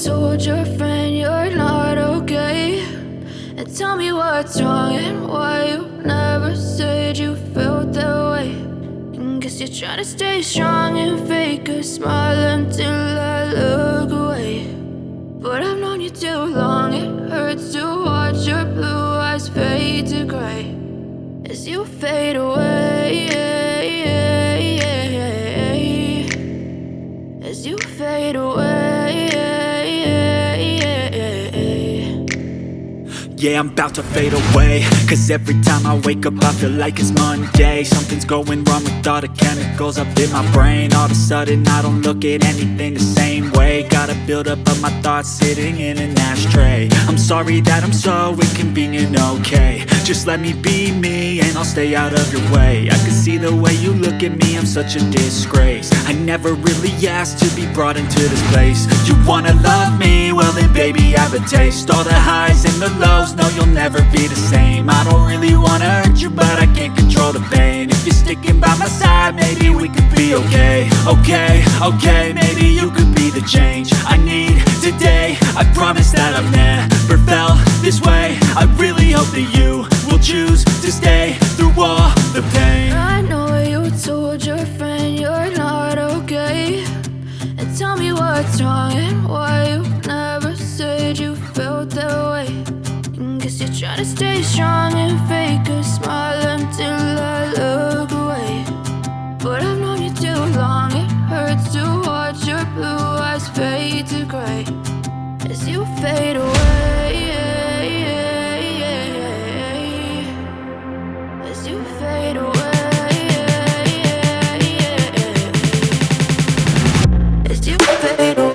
told your friend you're not okay, and tell me what's wrong and why you never said you felt that way. And guess you're trying to stay strong and fake a smile until I look away. But I've known you too long, it hurts to watch your blue eyes fade to gray as you fade away, as you fade away. Yeah, I'm about to fade away, cause every time I wake up I feel like it's Monday. Something's going wrong with all the chemicals up in my brain. All of a sudden I don't look at anything the same way. Got a buildup of my thoughts sitting in an ashtray. I'm sorry that I'm so inconvenient, okay. Just let me be me and I'll stay out of your way. I can see the way you look at me, I'm such a disgrace. I never really asked to be brought into this place. You wanna love me? Well then baby I have a taste. All the highs and the lows, no you'll never be the same. I don't really wanna hurt you but I can't control the pain. If you're sticking by my side maybe we could be okay. Okay, maybe you could be the change I need today. I promise that I've never felt this way. I really hope that you will choose to stay through all the pain. I know you told your friend you're not okay, and tell me what's wrong and why you never said you felt that way. And guess you're trying to stay strong and fake a smile until I look away. But I've known you too long, it hurts to watch your blue eyes fade to gray as you fade away, as you fade away, as you fade away.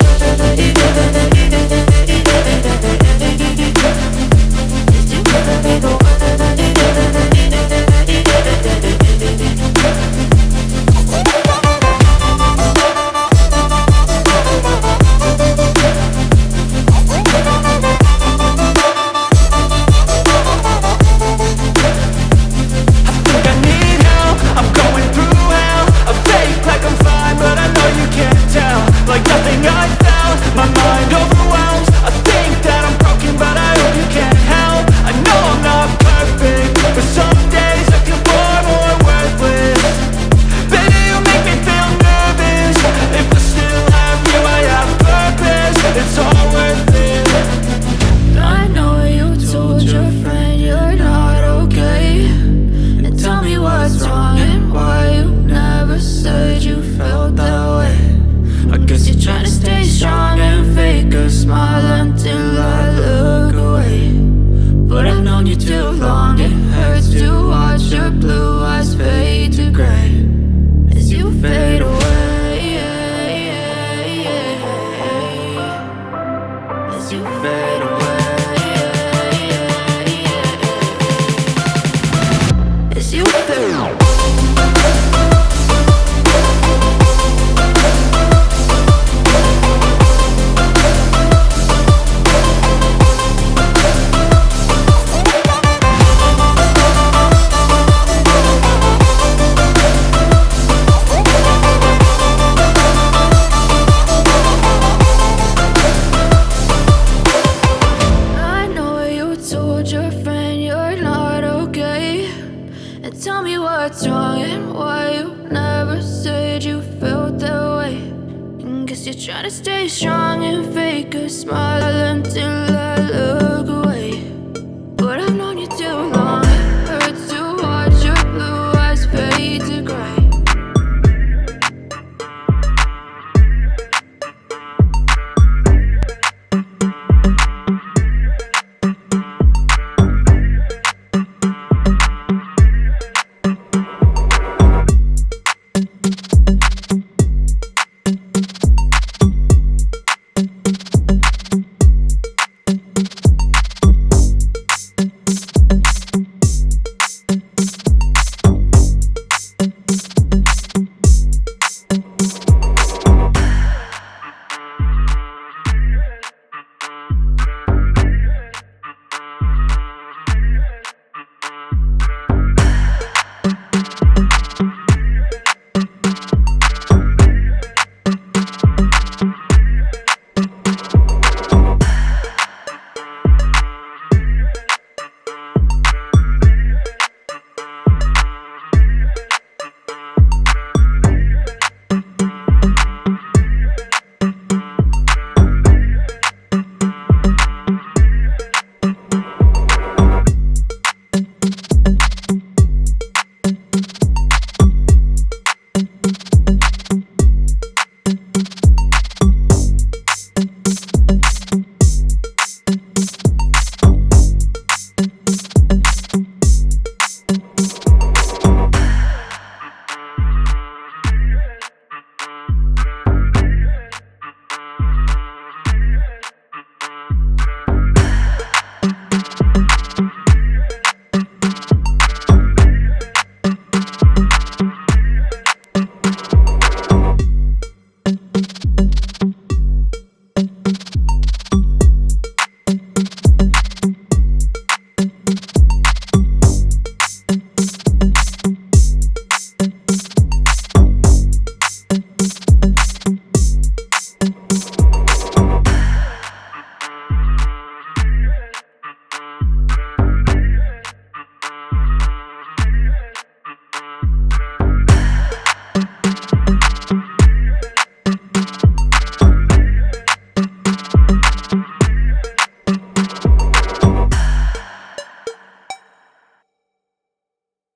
You're trying to stay strong and fake a smile until I look away.